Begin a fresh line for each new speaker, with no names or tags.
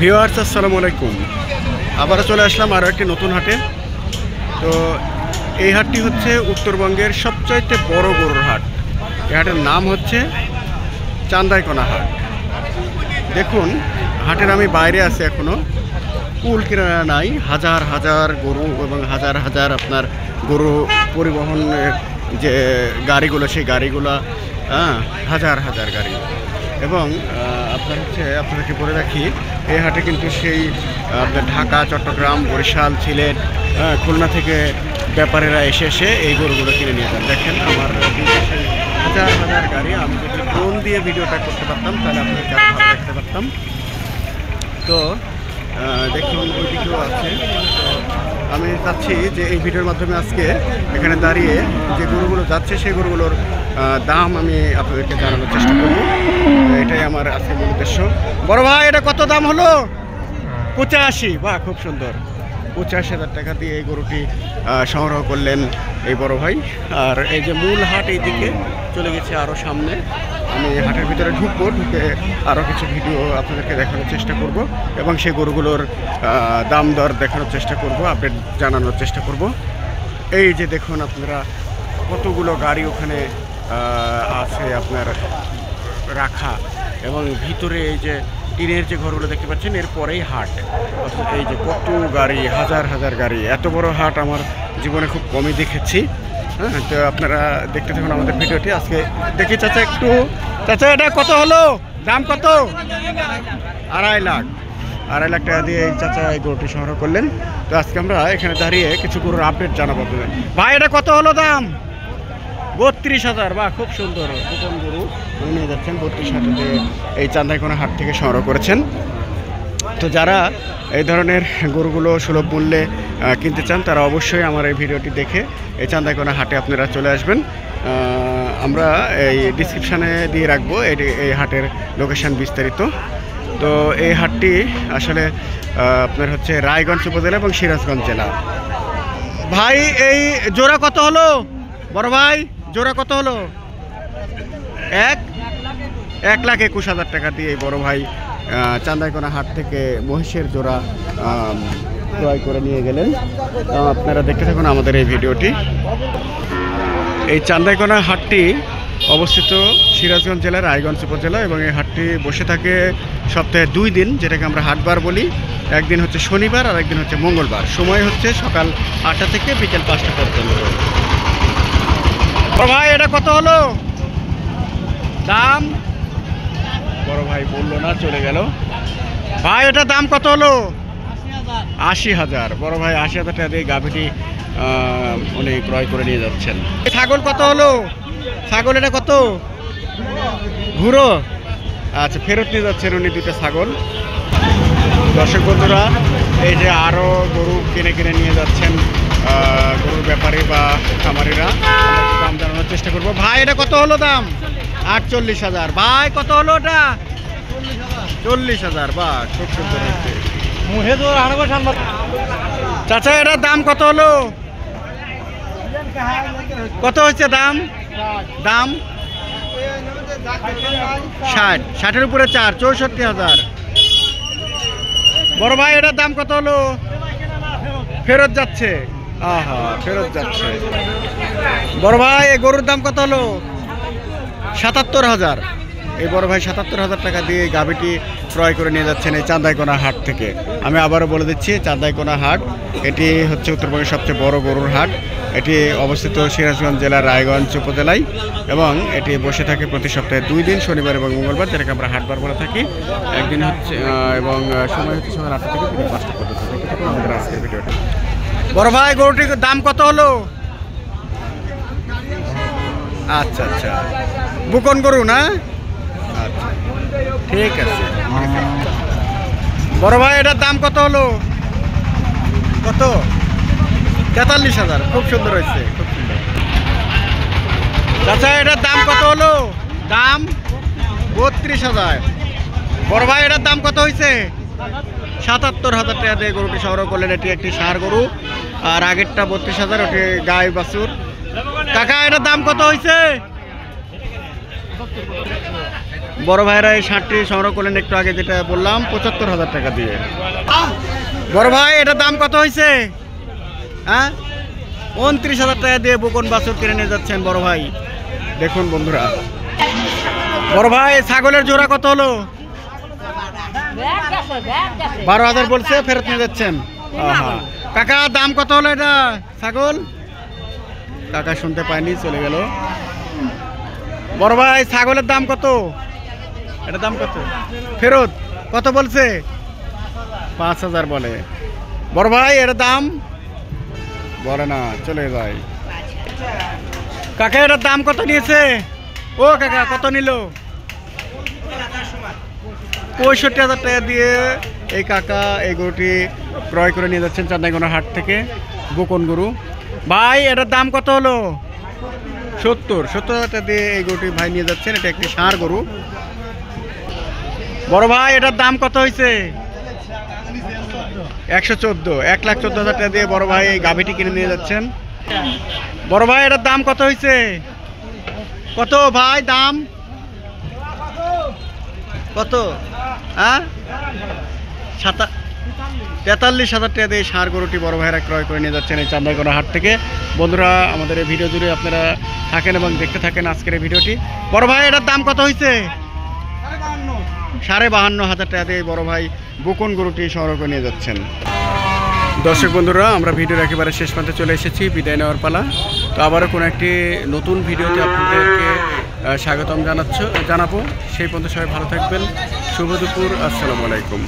Viewers আসসালামু আলাইকুম। আবারও চলে আসলাম আরও একটি নতুন হাটে। তো এই হাটটি হচ্ছে উত্তরবঙ্গের সবচাইতে বড় গরুর হাট। এই হাটের নাম হচ্ছে চান্দাইকোনা হাট। দেখুন, হাটের আমি বাইরে আছি, এখনও কুল কিনারা নাই। হাজার হাজার গরু এবং হাজার হাজার আপনার গরু পরিবহনের যে গাড়িগুলো, সেই গাড়িগুলো হাজার হাজার গাড়ি। এবং আপনাদেরকে বলে রাখি, এই হাটে কিন্তু সেই আপনার ঢাকা, চট্টগ্রাম, বরিশাল, সিলেট, খুলনা থেকে ব্যাপারীরা এসে এই গরুগুলো কিনে নিয়ে যান। দেখেন আমার হাজার হাজার গাড়ি। আমি যদি ড্রোন দিয়ে ভিডিওটা করতে পারতাম তাহলে আপনাদেরকে আরও ভালো দেখতে পারতাম। তো দেখুন, ওই দিকেও আছে। আমি চাচ্ছি যে এই ভিডিওর মাধ্যমে আজকে এখানে দাঁড়িয়ে যে গরুগুলো যাচ্ছে সেই গরুগুলোর দাম আমি আপনাদেরকে জানানোর চেষ্টা করব। এটাই আমার আজকে মূল উদ্দেশ্য। বড় ভাই, এটা কত দাম হলো? 85। বাহ, খুব সুন্দর। 85,000 টাকা দিয়ে এই গরুটি সংগ্রহ করলেন এই বড় ভাই। আর এই যে মূল হাট এই দিকে চলে গেছে আরও সামনে। আমি হাটের ভিতরে ঢুকে আরও কিছু ভিডিও আপনাদেরকে দেখানোর চেষ্টা করব এবং সেই গরুগুলোর দাম দর দেখানোর চেষ্টা করব, আপডেট জানানোর চেষ্টা করব। এই যে দেখুন আপনারা, কতগুলো গাড়ি ওখানে আছে আপনার রাখা, এবং ভিতরে এই যে টিনের যে ঘরগুলো দেখতে পাচ্ছেন, এরপরেই হাট। এই যে কত গাড়ি, হাজার হাজার গাড়ি। এত বড় হাট আমার জীবনে খুব কমই দেখেছি। হ্যাঁ, তো আপনারা দেখতে থাকুন আমাদের ভিডিওটি। আজকে দেখি চাচা, চাচা এটা কত হলো? দাম কত? 2.5 লাখ। 2.5 লাখ টাকা দিয়ে এই চাচা এই গরুটি সংগ্রহ করলেন। তো আজকে আমরা এখানে দাঁড়িয়ে কিছু গরুর আপডেট জানাবো। ভাই, এটা কত হলো দাম? 32,000। বা খুব সুন্দর নতুন গরু নিয়ে যাচ্ছেন। 32,000 দিয়ে এই চান্দাইকোনা হাট থেকে সংগ্রহ করেছেন। তো যারা এই ধরনের গরুগুলো সুলভ মূল্যে কিনতে চান, তারা অবশ্যই আমার এই ভিডিওটি দেখে এই চান্দাইকোনা হাটে আপনারা চলে আসবেন। আমরা এই ডিসক্রিপশানে দিয়ে রাখবো এই হাটের লোকেশান বিস্তারিত। তো এই হাটটি আসলে আপনার হচ্ছে রায়গঞ্জ উপজেলা এবং সিরাজগঞ্জ জেলা। ভাই, এই জোড়া কত হলো? বড় ভাই, জোড়া কত হলো? 1,21,000 টাকা দিয়ে এই বড় ভাই চান্দাইকোনা হাট থেকে মহিষের জোড়া ক্রয় করে নিয়ে গেলেন। আপনারা দেখতে থাকুন আমাদের এই ভিডিওটি। এই চান্দাইকোনা হাটটি অবস্থিত সিরাজগঞ্জ জেলার রায়গঞ্জ উপজেলা, এবং এই হাটটি বসে থাকে সপ্তাহে 2 দিন, যেটাকে আমরা হাটবার বলি। একদিন হচ্ছে শনিবার আর একদিন হচ্ছে মঙ্গলবার। সময় হচ্ছে সকাল 8টা থেকে বিকেল 5টা পর্যন্ত। বড় ভাই, এটা কত হলো দাম? বড় ভাই বললো না, চলে গেল। ভাই, এটা দাম কত হলো? 80,000। বড় ভাই 80,000 টাকা দিয়ে গাভীটি উনি ক্রয় করে নিয়ে যাচ্ছেন। ছাগল কত হলো? ছাগল এটা কত? ঘুরো। আচ্ছা, ফেরত নিয়ে যাচ্ছেন উনি 2টা ছাগল। দর্শক বন্ধুরা, এই যে আরও গরু কিনে নিয়ে যাচ্ছেন গরুর ব্যাপারী বা খামারিরা। দাম জানানোর চেষ্টা করবো। ভাই, এটা কত হলো দাম? 48,000। ভাই, কত হলো ওটা? 40,000। বা খুব সুন্দর হচ্ছে। চাচা, এটার দাম কত হলো? কত হচ্ছে দাম? 60-60-এর উপরে 4, 64,000। বড় ভাই, এটার দাম কত হলো? ফেরত যাচ্ছে। ফেরত যাচ্ছে। বড় ভাই, এই গরুর দাম কত হলো? 77,000। এই বড় ভাই 77,000 টাকা দিয়ে এই গাভীটি ক্রয় করে নিয়ে যাচ্ছেন এই চান্দাইকোনা হাট থেকে। আমি আবারও বলে দিচ্ছি, চান্দাইকোনা হাট এটি হচ্ছে উত্তরবঙ্গের সবচেয়ে বড় গরুর হাট। এটি অবস্থিত সিরাজগঞ্জ জেলার রায়গঞ্জ উপজেলায়, এবং এটি বসে থাকে প্রতি সপ্তাহে 2 দিন, শনিবার এবং মঙ্গলবার, যেটাকে আমরা হাটবার বলে থাকি। একদিন হচ্ছে এবং সময় হচ্ছে সকাল 8টা থেকে বিকেল 5টা পর্যন্ত। আমাদের আজকের ভিডিওটা। বড় ভাই, গরুটির দাম কত হলো? আচ্ছা, বুকন গরু না? আচ্ছা, ঠিক আছে। বড় ভাই, এটার দাম কত হলো? কত? 43,000। খুব সুন্দর হয়েছে, খুব সুন্দর। চাচা, এটার দাম কত হলো? দাম 32,000। বড় ভাই, এটার দাম কত হয়েছে? 77,000 টাকা দিয়ে গরুটি সংগ্রহ করলেন। এটি একটি ষাঁড় গরু, আর আগেরটা 32,000, ওটি গাই বাছুর। কাকা, এটার দাম কত হয়েছে? বড় ভাইরা এই ষাঁড়টি সংগ্রহ করলেন একটু আগে, যেটা বললাম ৭৫,০০০ টাকা দিয়ে। বড় ভাই এটার দাম কত হয়েছে? হ্যাঁ, ২৯,০০০ টাকা দিয়ে বকন বাছুর কিনে নিয়ে যাচ্ছেন বড় ভাই। দেখুন বন্ধুরা, বড় ভাই ছাগলের জোড়া কত হলো? ১২,০০০ বলছে, ফেরত নিয়ে যাচ্ছেন। কাকা দাম কত হলো এটা ছাগল? কাকা শুনতে পায়নি, চলে গেল। বড় ভাই ছাগলের দাম কত? এটার দাম কত? ফেরত কত বলছে? ৫,০০০ বলে। বড় ভাই এটার দাম বলে না, চলে যায়। কাকা এটার দাম কত নিয়েছে? ও কাকা কত নিল? ৬৫,০০০ টাকা দিয়ে এই কাকা এই গরুটি ক্রয় করে নিয়ে যাচ্ছেন চাঁদনাইগোনা হাট থেকে, বকন গরু। ভাই এটার দাম কত হলো? ৭০,০০০ টাকা দিয়ে এই গরুটি ভাই নিয়ে যাচ্ছেন। এটা একটি ষাঁড় গরু। বড় ভাই এটার দাম কত হয়েছে? ১১৪, ১,১৪,০০০ টাকা দিয়ে বড় ভাই এই গাভীটি কিনে নিয়ে যাচ্ছেন। বড় ভাই এটার দাম কত হয়েছে? কত ভাই দাম কত? হ্যাঁ, ৪৩,০০০ টাকা দিয়ে ষাঁড় গরুটি বড় ভাইরা ক্রয় করে নিয়ে যাচ্ছেন এই চাঁদনাইগোনা হাট থেকে। বন্ধুরা আমাদের এই ভিডিও জুড়ে আপনারা থাকেন এবং দেখতে থাকেন আজকের এই ভিডিওটি। বড় ভাই এটার দাম কত হয়েছে? ৫২,৫০০ টাকা দিয়ে বড় ভাই বকন গরুটি সংগ্রহ করে নিয়ে যাচ্ছেন। দর্শক বন্ধুরা, আমরা ভিডিওর একেবারে শেষ প্রান্তে চলে এসেছি, বিদায় নেওয়ার পালা। তো আবারও কোনো একটি নতুন ভিডিওতে আপনাদেরকে স্বাগতম জানাবো। সেই পর্যন্ত সবাই ভালো থাকবেন। শুভ দুপুর, আসসালামু আলাইকুম।